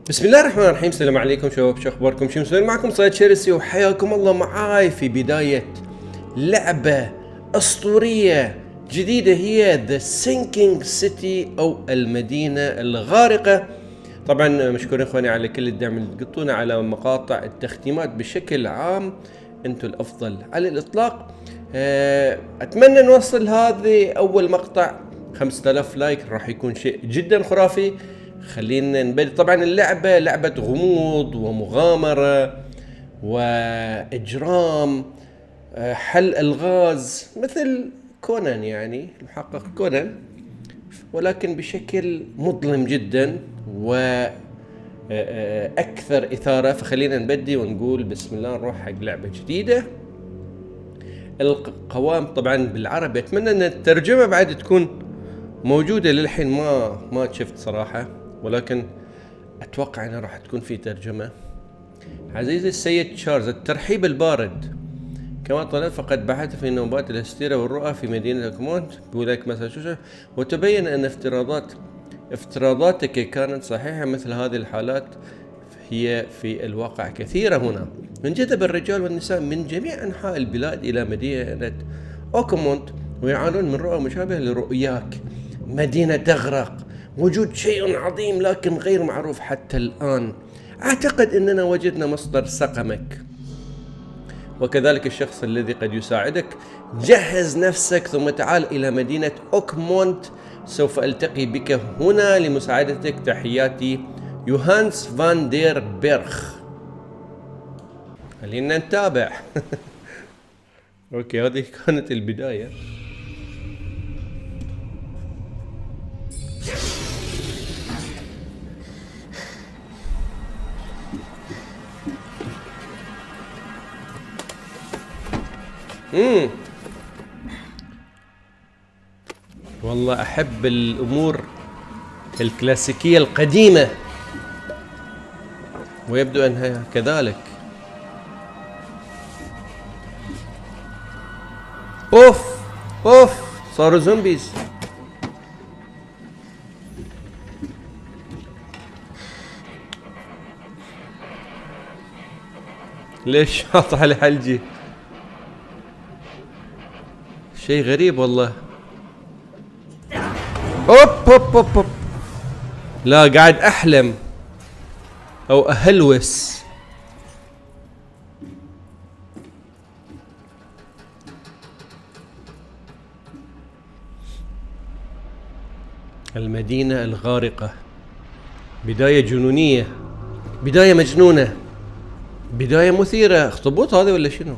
بسم الله الرحمن الرحيم. السلام عليكم شباب، شو اخباركم؟ شو مسوين معكم؟ صيد شرسي وحياكم الله معاي في بداية لعبة اسطورية جديدة، هي The Sinking City او المدينة الغارقة. طبعا مشكورين اخواني على كل الدعم اللي تقطونا على مقاطع التختيمات بشكل عام، انتم الافضل على الاطلاق. اتمنى نوصل هذه اول مقطع 5000 لايك، راح يكون شيء جدا خرافي. خلينا نبدأ. طبعا اللعبة لعبة غموض ومغامرة وإجرام، حل ألغاز مثل كونان، يعني المحقق كونان، ولكن بشكل مظلم جدا وأكثر إثارة. فخلينا نبدي ونقول بسم الله، نروح حق لعبة جديدة. القوام طبعا بالعربي، أتمنى أن الترجمة بعد تكون موجودة. للحين ما شفت صراحة، ولكن اتوقع انها راح تكون في ترجمة. عزيزي السيد تشارلز، الترحيب البارد. كما طلبت فقد بحثت في نوبات الهستيريا والرؤى في مدينة اوكمونت بولاية ماساتشوستس، وتبين ان افتراضاتك كانت صحيحة. مثل هذه الحالات هي في الواقع كثيرة هنا. انجذب الرجال والنساء من جميع انحاء البلاد الى مدينة اوكمونت ويعانون من رؤى مشابهة لرؤياك. مدينة تغرق، وجود شيء عظيم لكن غير معروف حتى الآن. أعتقد أننا وجدنا مصدر سقمك، وكذلك الشخص الذي قد يساعدك. جهز نفسك ثم تعال إلى مدينة أوكمونت، سوف ألتقي بك هنا لمساعدتك. تحياتي يوهانس فان دير بيرخ. خلينا نتابع. أوكي، هذه كانت البداية. والله أحب الأمور الكلاسيكية القديمة، ويبدو أنها كذلك. أوف صاروا زومبيز. ليش حاط على حلجي؟ شيء غريب والله. أوب. لا، قاعد أحلم أو أهلوس. المدينة الغارقة، بداية جنونية، بداية مجنونة، بداية مثيرة. اخطبوط هذا ولا شنو؟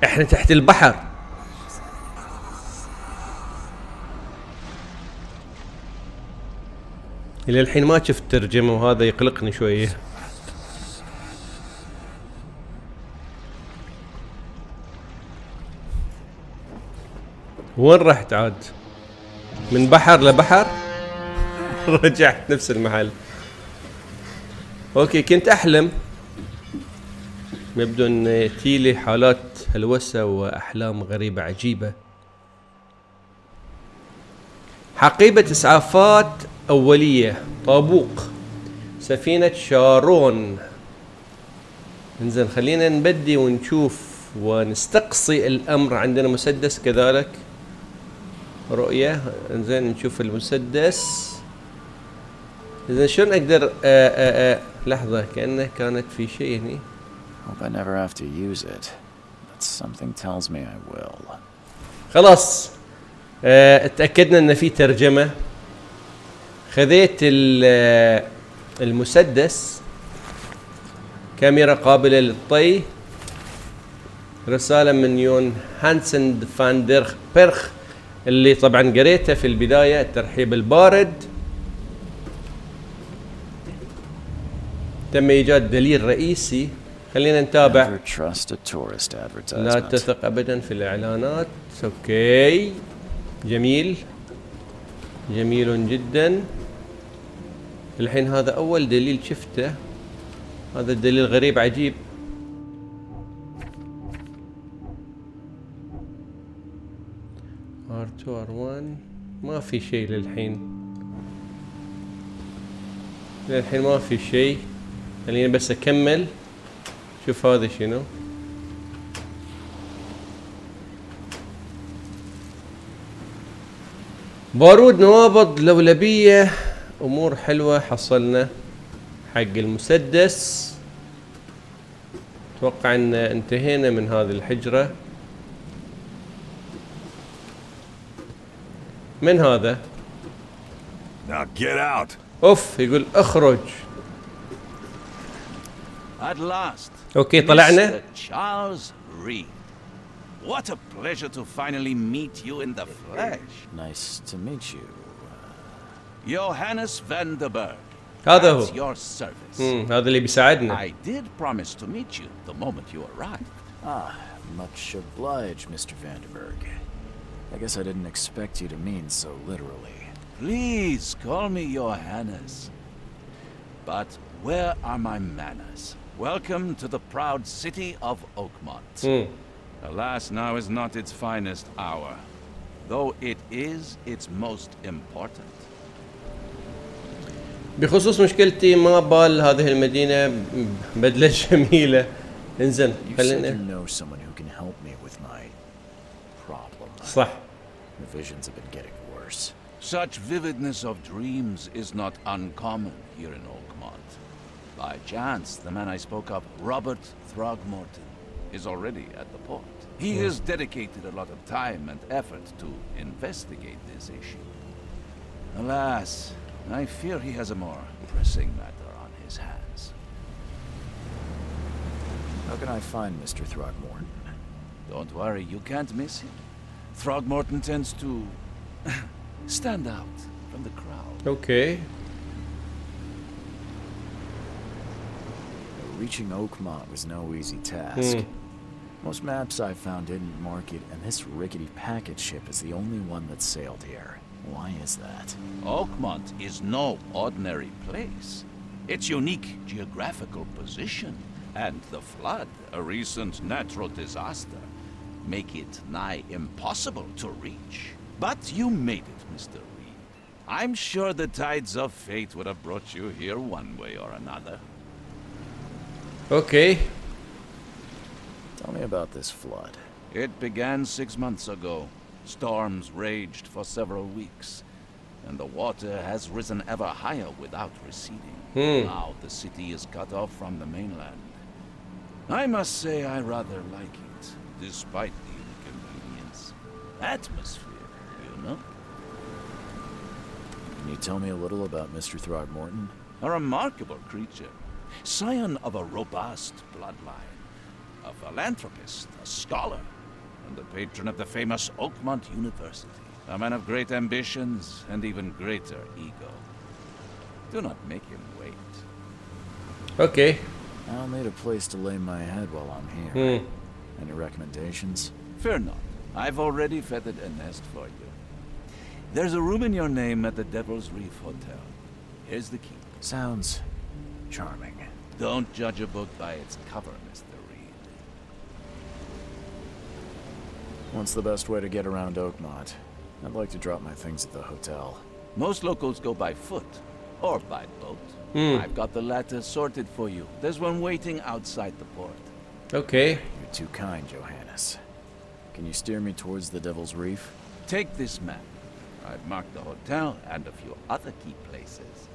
احنا تحت البحر. الى الحين ما شفت ترجمة، وهذا يقلقني شوية. وين رحت عاد؟ من بحر لبحر. رجعت نفس المحل. اوكي، كنت احلم. يبدو ان تيلي حالات هلوسة واحلام غريبة عجيبة. حقيبة اسعافات اولية، طابوق، سفينة شارون. انزين، خلينا نبدي ونشوف ونستقصي الامر. عندنا مسدس كذلك، رؤية. انزين نشوف المسدس. إذا شلون أقدر لحظة، كأنه كانت في شيء هني. Hope I never have to use it, but something tells me I will. خلاص، اتأكدنا إن في ترجمة. خذيت المسدس، كاميرا قابلة للطي. رسالة من يون هانسن فان دير بيرخ، اللي طبعا قريته في البداية. الترحيب البارد. تم إيجاد دليل رئيسي. خلينا نتابع. لا تثق أبدا في الإعلانات. أوكي، جميل جدا. الحين هذا أول دليل شفته. هذا الدليل غريب عجيب. R2 R1 ما في شيء للحين. للحين ما في شيء. خليني بس اكمل. شوف هذا شنو. بارود، نوابض، لولبية، امور حلوة حصلنا حق المسدس. اتوقع ان انتهينا من هذه الحجرة. من هذا؟ Now get out. اوف، يقول اخرج. At last. اوكي طلعنا. Mr. Charles Reed. What a pleasure to finally meet you in the flesh. Nice to meet you. Johannes van der Berg. هذا هو. At your service. هذا اللي بيساعدنا. I did promise to meet you the moment you arrived. Ah, much obliged, Mr. Vanderberg. I guess I didn't expect you to mean so literally. Please call me Johannes. But where are my manners? Welcome to the proud city of Oakmont. Alas, now is not its finest hour, though it is its most important. بخصوص مشكلتي ما بال هذه المدينة بدلة جميلة. انزين You said you خلينا. know someone who can help me with my problem. صح. The visions have been getting worse. Such vividness of dreams is not uncommon here in Oakmont. By chance, the man I spoke of, Robert Throgmorton, is already at the port. He has dedicated a lot of time and effort to investigate this issue. Alas, I fear he has a more pressing matter on his hands. How can I find Mr. Throgmorton? Don't worry, you can't miss him. Throgmorton tends to stand out from the crowd. اوكي. Reaching Oakmont was no easy task. Most maps I found didn't mark it, and this rickety packet ship is the only one that sailed here. Why is that? Oakmont is no ordinary place. Its unique geographical position and the flood, a recent natural disaster, make it nigh impossible to reach. But you made it, Mr. Reed. I'm sure the tides of fate would have brought you here one way or another. اوكي. Tell me about this flood. It began 6 months ago. Storms raged for several weeks, and the water has risen ever higher without receding. Now the city is cut off from the mainland. I must say I rather like it, despite the inconvenience. Atmosphere, you know? Can you tell me a little about Mr. Throgmorton? A remarkable creature, scion of a robust bloodline, a philanthropist, a scholar, and the patron of the famous Oakmont University. A man of great ambitions and even greater ego. Do not make him wait. اوكي. I'll need a place to lay my head while I'm here. Any recommendations? Fear not. I've already feathered a nest for you. There's a room in your name at the Devil's Reef Hotel. Here's the key. Sounds charming. Don't judge a book by its cover, Mr. Reed. What's the best way to get around Oakmont? I'd like to drop my things at the hotel. Most locals go by foot or by boat. I've got the latter sorted for you. There's one waiting outside the port. اوكي. You're too kind, Johannes. Can you steer me towards the Devil's Reef? Take this map. I've marked the hotel and a few other key places.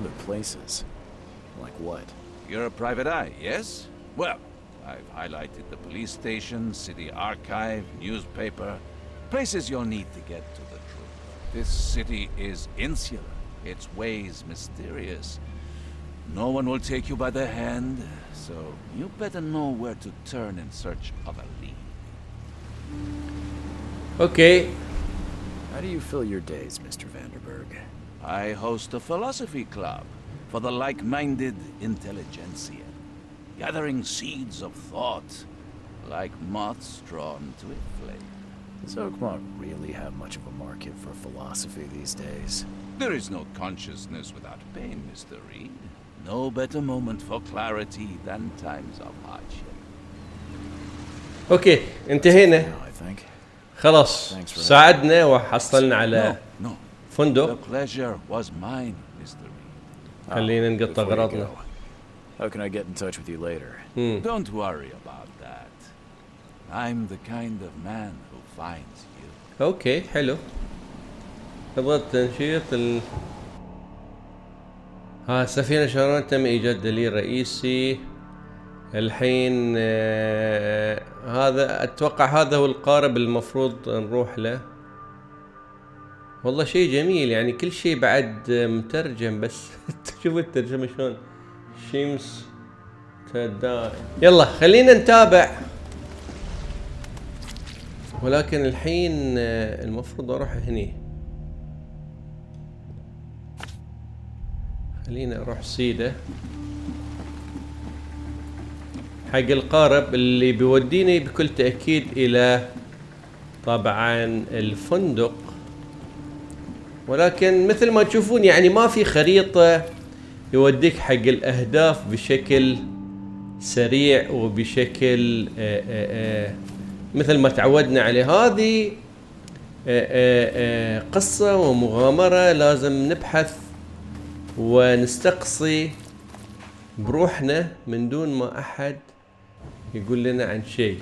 Other places? Like what? You're a private eye, yes? Well, I've highlighted the police station, city archive, newspaper, places you'll need to get to the truth. This city is insular, its ways mysterious. No one will take you by the hand, so you better know where to turn in search of a lead. اوكي. How do you fill your days, Mr. Vanderberg? I host a philosophy club for the like-minded intelligentsia, gathering seeds of thought like moths drawn to a flame. Does Oakmont really have much of a market for philosophy these days? There is no consciousness without pain, Mr. Reed. No better moment for clarity than times of hardship. اوكي انتهينا. Now, I think. خلاص Thanks for ساعدنا وحصلنا على No, فندق. pleasure was mine, Mr. Reed. خلينا نقطع Before you غراضنا. go, how can I get in touch with you later? Don't worry about that. I'm the kind of man who finds you. اوكي حلو. اضغط تنشيط السفينة شارون تم ايجاد دليل رئيسي. الحين هذا اتوقع هذا هو القارب المفروض نروح له. والله شيء جميل يعني كل شيء بعد مترجم بس شوفوا الترجمة شلون. شمس تدا. يلا خلينا نتابع. ولكن الحين المفروض اروح هني. خلينا اروح سيدة حق القارب اللي بيوديني بكل تأكيد الى طبعا الفندق. ولكن مثل ما تشوفون يعني ما في خريطة يوديك حق الاهداف بشكل سريع وبشكل مثل ما تعودنا عليه. هذه قصة ومغامرة لازم نبحث ونستقصي بروحنا من دون ما أحد يقول لنا عن شيء.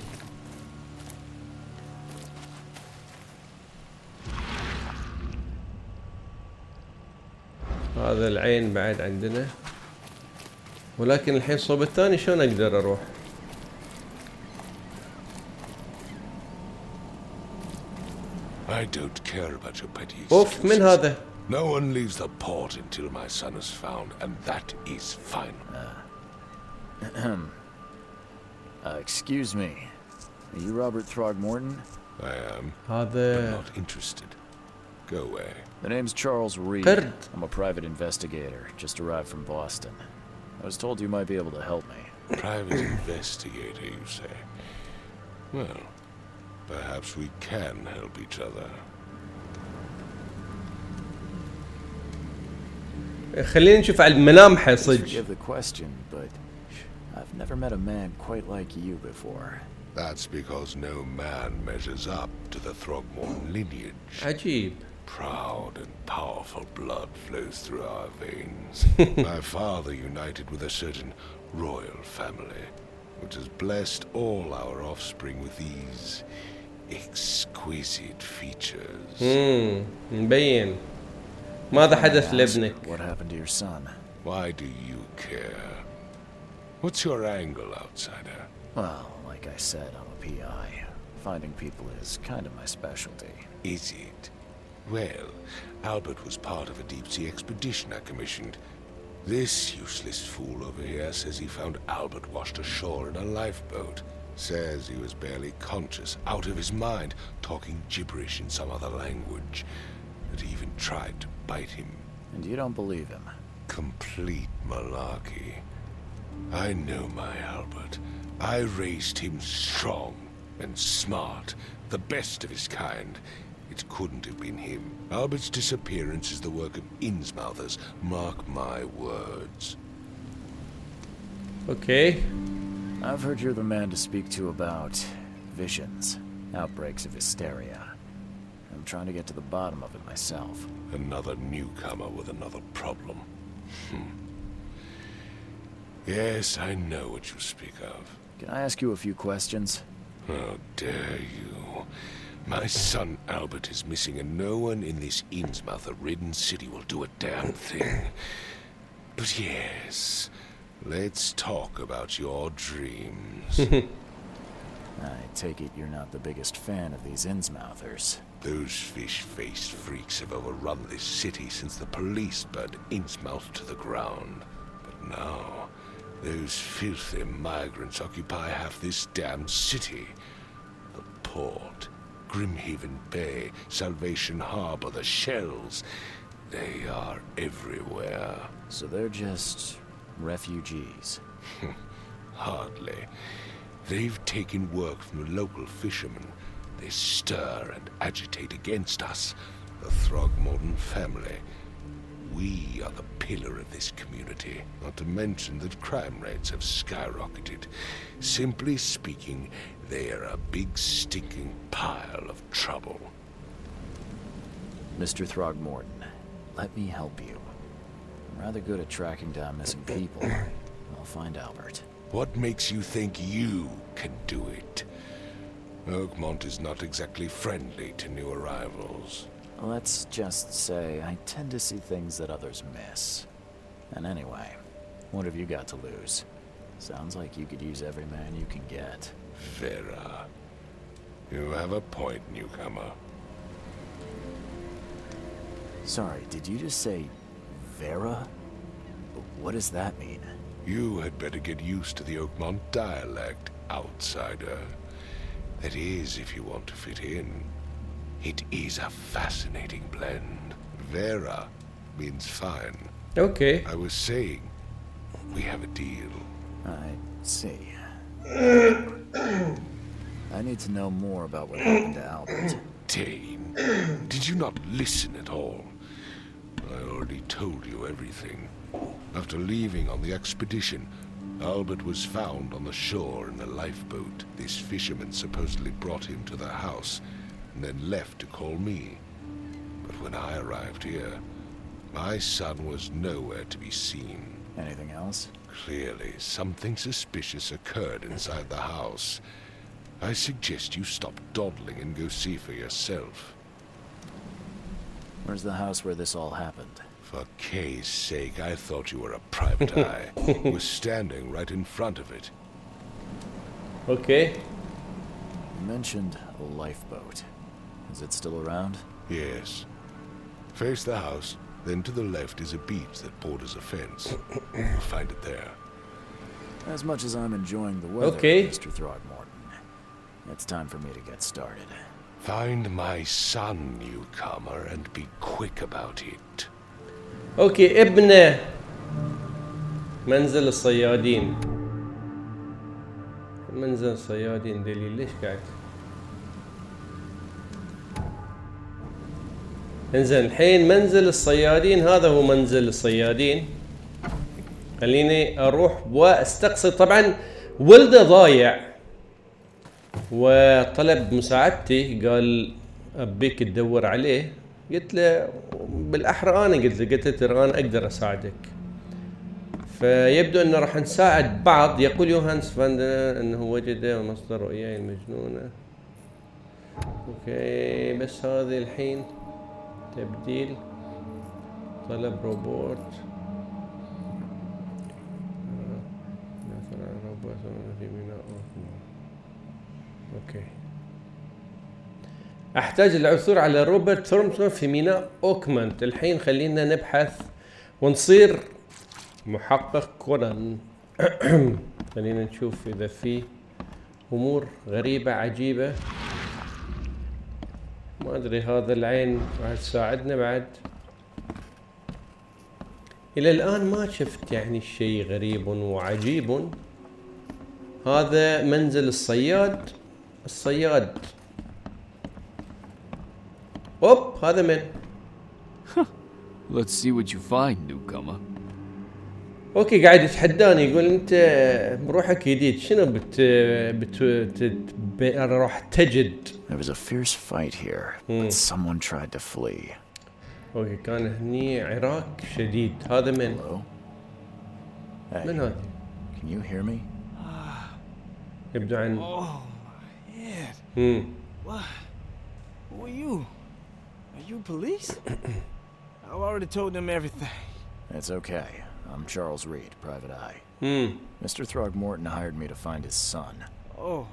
هذا العين بعد عندنا. ولكن الحين صوب الثاني شلون أقدر أروح؟ I don't care about your petty أوف من هذا؟ No one leaves the port until my son is found, and that is final. Excuse me. Are you Robert Throgmorton? I am, but هذا not interested. Go away. The name's Charles Reed. قرد. I'm a private investigator, just arrived from Boston. I was told you might be able to help me. Private investigator, you say? Well, perhaps we can help each other. خلينا نشوف على الملامح صدق. Forgive the question, but I've never met a man quite like you before. That's because no man measures up to the Throgmorton lineage. عجيب. Proud and powerful blood flows through our veins. My father united with a certain royal family, which has blessed all our offspring with these exquisite features. مبين. ماذا حدث لابنك؟ What happened to your son? Why do you care? What's your angle, outsider? Well, like I said, I'm a PI. Finding people is kind of my specialty. Is it? Well, Albert was part of a deep-sea expedition I commissioned. This useless fool over here says he found Albert washed ashore in a lifeboat. Says he was barely conscious, out of his mind, talking gibberish in some other language. That he even tried to bite him. And you don't believe him? Complete malarkey. I know my Albert. I raised him strong and smart, the best of his kind. It couldn't have been him. Albert's disappearance is the work of Innsmouthers. Mark my words. Okay. I've heard you're the man to speak to about visions, outbreaks of hysteria. I'm trying to get to the bottom of it myself. Another newcomer with another problem. Yes, I know what you speak of. Can I ask you a few questions? How dare you? My son Albert is missing, and no one in this Innsmouther-ridden city will do a damn thing. But yes, let's talk about your dreams. I take it you're not the biggest fan of these Innsmouthers. Those fish-faced freaks have overrun this city since the police burned Innsmouth to the ground. But now, those filthy migrants occupy half this damn city. The port, Grimhaven Bay, Salvation Harbor, the shells. They are everywhere. So they're just refugees. Hardly. They've taken work from the local fishermen. They stir and agitate against us, the Throgmorton family. We are the pillar of this community, not to mention that crime rates have skyrocketed. Simply speaking, they are a big stinking pile of trouble. Mr. Throgmorton, let me help you. I'm rather good at tracking down missing people. I'll find Albert. What makes you think you can do it? Oakmont is not exactly friendly to new arrivals. Let's just say I tend to see things that others miss. And anyway, what have you got to lose? Sounds like you could use every man you can get. Vera. You have a point, newcomer. Sorry, did you just say Vera? What does that mean? You had better get used to the Oakmont dialect, outsider. That is, if you want to fit in. It is a fascinating blend. Vera means fine. اوكي. I was saying, we have a deal. I see. I need to know more about what happened to Albert. Dane, did you not listen at all? I already told you everything. After leaving on the expedition, Albert was found on the shore in a lifeboat. This fisherman supposedly brought him to the house, and then left to call me. But when I arrived here, my son was nowhere to be seen. Anything else? Clearly, something suspicious occurred inside the house. I suggest you stop dawdling and go see for yourself. Where's the house where this all happened? For Kay's sake, I thought you were a private eye. Was standing right in front of it. اوكي. You mentioned a lifeboat. Is it still around? Yes. Face the house, then to the left is a beach that borders a fence. You'll find it there. As much as I'm enjoying the weather, Okay. Mr. Throgmorton, it's time for me to get started. Find my son, newcomer, and be quick about it. اوكي ابنه. منزل الصيادين. منزل الصيادين دليل ليش قاعد؟ انزين الحين منزل الصيادين، هذا هو منزل الصيادين. خليني اروح واستقصي. طبعا ولده ضايع وطلب مساعدتي، قال ابيك تدور عليه. قلت له بالاحرى انا قلت له ترى انا اقدر اساعدك. فيبدو انه راح نساعد بعض. يقول يوهانس فاندر انه وجد مصدر رؤياي المجنونه. اوكي بس هذه الحين تبديل طلب روبوت. روبوت في ميناء اوكي. احتاج العثور على روبرت ثورمسون في ميناء اوكمنت. الحين خلينا نبحث ونصير محقق كونان. خلينا نشوف اذا في امور غريبة عجيبة. ما ادري هذا العين راح تساعدنا بعد. الى الان ما شفت يعني شيء غريب وعجيب. هذا منزل الصياد. الصياد اوب هذا من. Let's see what you find, newcomer. اوكي قاعد يتحداني يقول انت بروحك جديد شنو راح تجد. There was a fierce fight here, but someone tried to flee. اوكي كان هني عراك شديد. هذا من. Hello? Hey, من هذا؟ can you hear me? يبدو عن. Oh, my head. What? Who are you? Are you police? I've already told them everything. It's okay. I'm Charles Reed, Private Eye. Mr. Throgmorton hired me to find his son. Oh,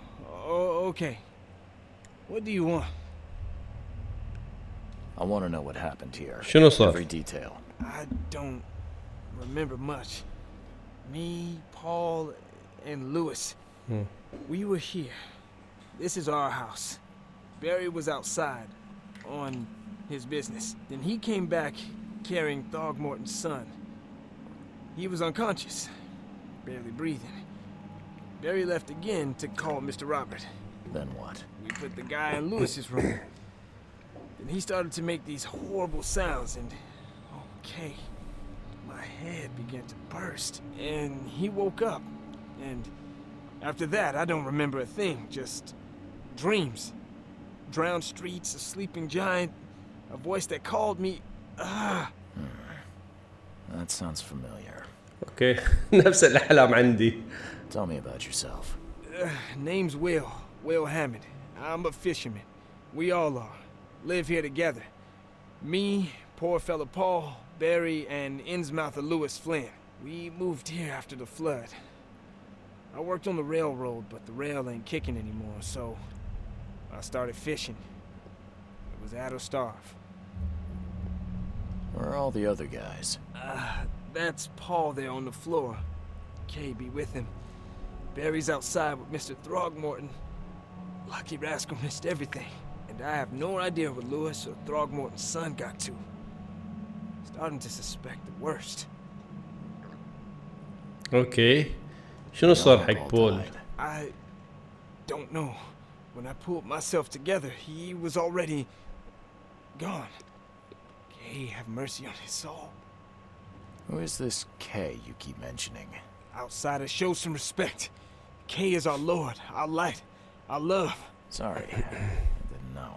okay. What do you want? I want to know what happened here. شنو صار؟ Every detail. I don't remember much. Me, Paul, and Lewis. We were here. This is our house. Barry was outside on his business. Then he came back carrying Throgmorton's son. He was unconscious, barely breathing. Barry left again to call Mr. Robert. Then what? We put the guy in Lewis's room. Then he started to make these horrible sounds and... Okay. My head began to burst. And he woke up. And after that, I don't remember a thing. Just dreams. Drowned streets, a sleeping giant. A voice that called me. That sounds familiar. اوكي نفس الاحلام عندي. Tell me about yourself. Name's Will Hammond. I'm a fisherman. We all are. Live here together. Me, poor fella Paul, Barry, and Innsmouther Lewis Flynn. We moved here after the flood. I worked on the railroad, but the rail ain't kicking anymore, so I started fishing. It was at or starve. Where are all the other guys? That's Paul there on the floor. Kay be with him. Barry's outside with Mr. Throgmorton. Lucky rascal missed everything. And I have no idea what Lewis or Throgmorton's son got to. Starting to suspect the worst. اوكي شنو صار حق بول؟ I don't know. When I pulled myself together, he was already gone. Kay have mercy on his soul. Who is this K you keep mentioning? Outsiders, show some respect. Kay is our lord, our light, our love. Sorry, I didn't know.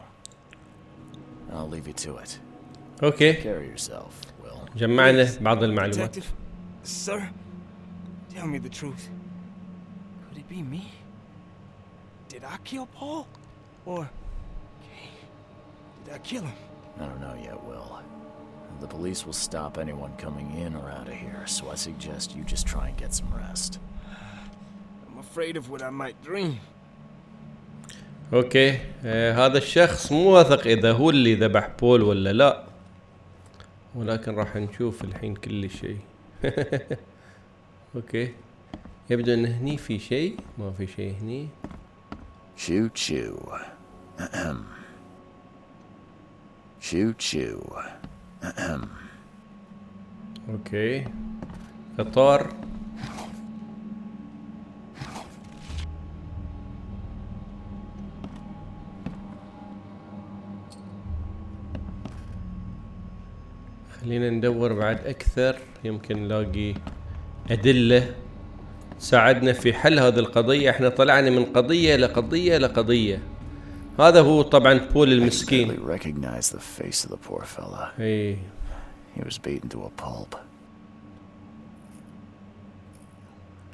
I'll leave you to it. اوكي Take care of yourself, Will. جمعنا بعض المعلومات. Detective, sir, tell me the truth. Could it be me? Did I kill Paul? Or Kay? Did I kill him? I don't know yet, Will. The police will stop anyone coming in or out of here, so I suggest you just try and get some rest. I'm afraid of what I might dream. اوكي هذا الشخص مو واثق اذا هو اللي ذبح بول ولا لا، ولكن راح نشوف الحين كل شيء. اوكي يبدو ان هني في شيء، ما في شيء هني. Choo choo. Choo choo. اوكي قطار. خلينا ندور بعد اكثر، يمكن نلاقي ادلة تساعدنا في حل هذه القضية. احنا طلعنا من قضية لقضية لقضية. هذا هو طبعا بول I المسكين. recognize the face of the poor fella. اي He was beaten to a pulp.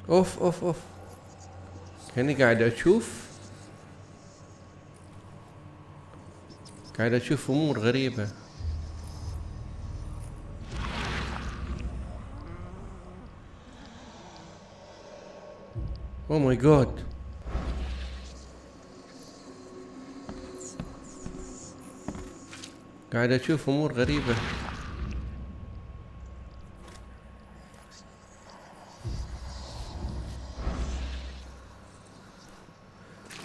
اوف اوف اوف، كاني قاعد اشوف امور غريبة. اوه ماي جاد، قاعد اشوف امور غريبة.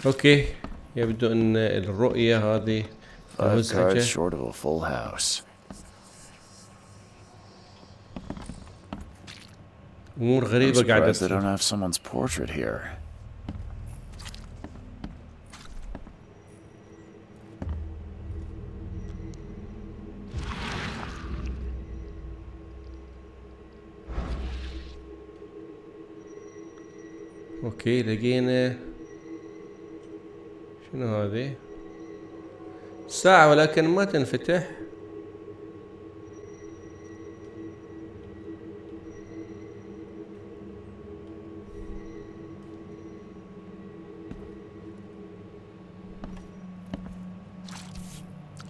اوكي يبدو ان الرؤية هذه 5 cards مزعجة. short of a full house. امور I'm غريبة قاعدة surprised they don't تصير. have someone's portrait here. اوكي لقينا شنو هذه؟ ساعة ولكن ما تنفتح.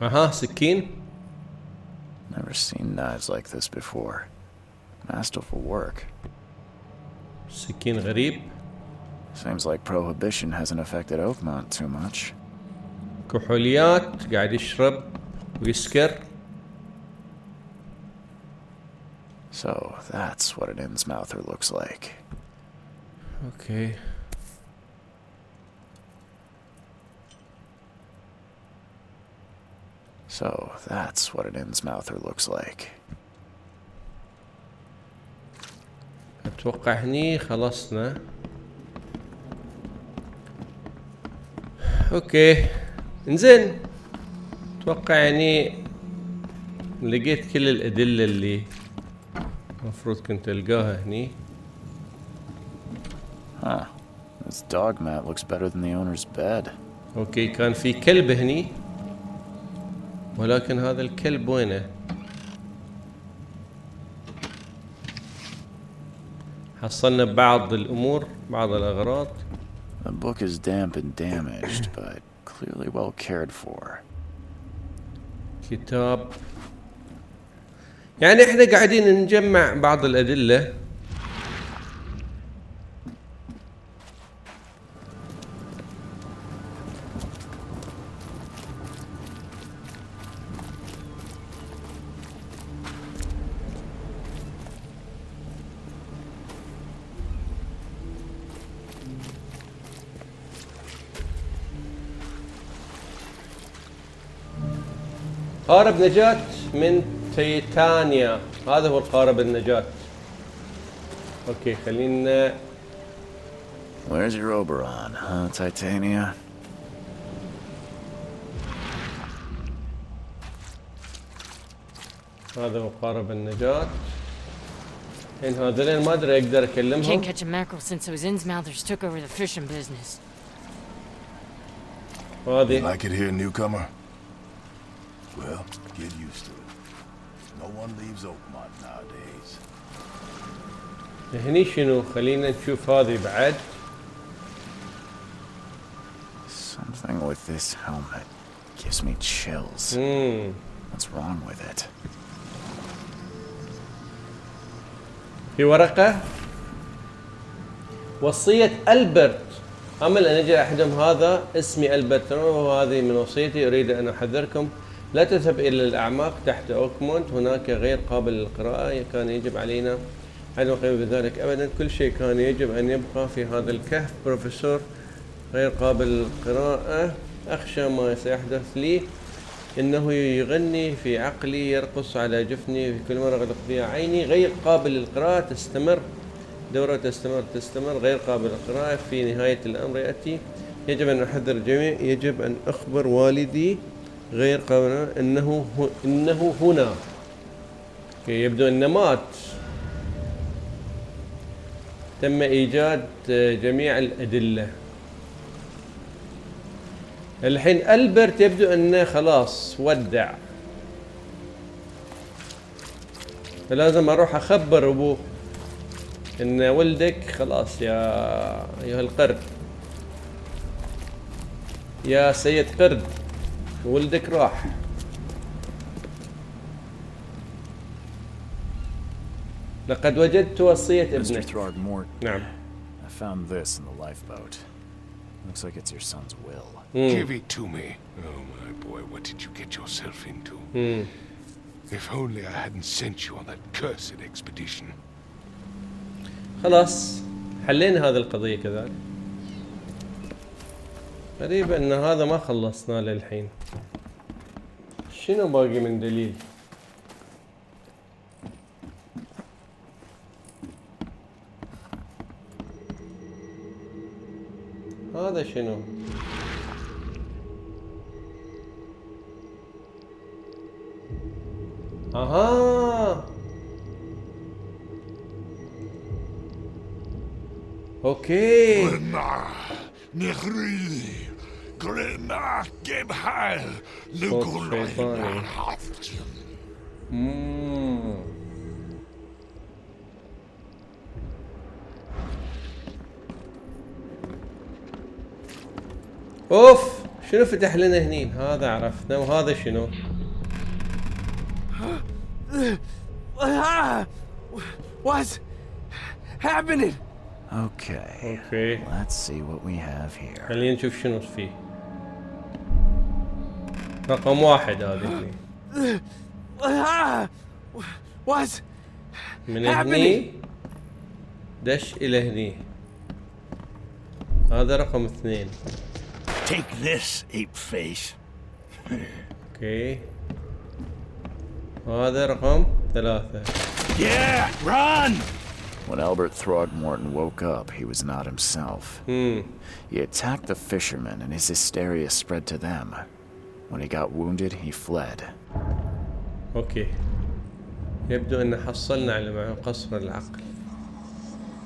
اها سكين. Never seen knives like this before. Masterful work. سكين غريب. Seems like prohibition hasn't affected Oakmont too much. كحوليات، قاعد يشرب ويسكر. So that's what an Innsmouther looks like. اوكي So that's what an Innsmouther looks like. اتوقع هني خلصنا. اوكي انزين، اتوقع يعني لقيت كل الادلة اللي المفروض كنت القاها هني. Huh. This dog mat looks better than the owner's bed. اوكي كان في كلب هني. ولكن هذا الكلب وينه؟ حصلنا بعض الأمور، بعض الأغراض. The book is damp and damaged, but clearly well cared for. كتاب. يعني احنا قاعدين نجمع بعض الأدلة. قارب نجاة من تيتانيا، هذا هو القارب النجاة. اوكي خلينا. Where's your Oberon, huh, Titania? هذا هو قارب النجاة. إن هذولين ما أدري أقدر Can't أكلمهم. catch a mackerel since those Innsmouthers took over the fishing business. هذه Like it here, newcomer? Well, get used to it. No one leaves Oakmont nowadays. هني شنو؟ خلينا نشوف هذه بعد. Something with this helmet gives me chills. What's wrong with it? في ورقة وصية ألبرت. أمل أن يجد أحدهم هذا اسمي ألبرت وهذه من وصيتي، أريد أن أحذركم لا تذهب إلى الأعماق تحت أوكمونت، هناك غير قابل للقراءة، كان يجب علينا عدم القيام بذلك أبدا، كل شيء كان يجب أن يبقى في هذا الكهف. بروفيسور غير قابل للقراءة، أخشى ما سيحدث لي، إنه يغني في عقلي، يرقص على جفني في كل مرة أغلق فيها عيني. غير قابل للقراءة، تستمر دورة، تستمر غير قابل للقراءة. في نهاية الأمر يأتي، يجب أن أحذر الجميع، يجب أن أخبر والدي غير قابل إنه هنا. يبدو أنه مات. تم إيجاد جميع الأدلة. الحين ألبرت يبدو أنه خلاص ودع، فلازم أروح أخبر أبوه إن ولدك خلاص يا أيها القرد، يا سيد قرد، ولدك راح. لقد وجدت وصية Mr. ابنك. Throgmorton, نعم. I found this in the lifeboat. Looks like it's your son's will. Give it to me. Oh, my boy, what did you get yourself into? If only I hadn't sent you on that cursed expedition. خلاص حلينا هذه القضية كذلك. غريب ان هذا ما خلصنا للحين. شنو باقي من دليل؟ هذا شنو؟ اها اوكي. صوت شيطاني. اوف شنو فتح لنا هني؟ هذا عرفنا، وهذا شنو؟ What's happening? Okay. اوكي Let's see what we have here. خلينا نشوف شنو فيه. رقم 1 هذه هني. What's من هني دش الى هني. هذا رقم 2. Take this, ape face. اوكي هذا رقم 3. Yeah, run! When Albert Throgmorton woke up, he was not himself. He attacked the fishermen and his hysteria spread to them. When he got wounded, he fled. اوكي يبدو ان حصلنا على قصر العقل.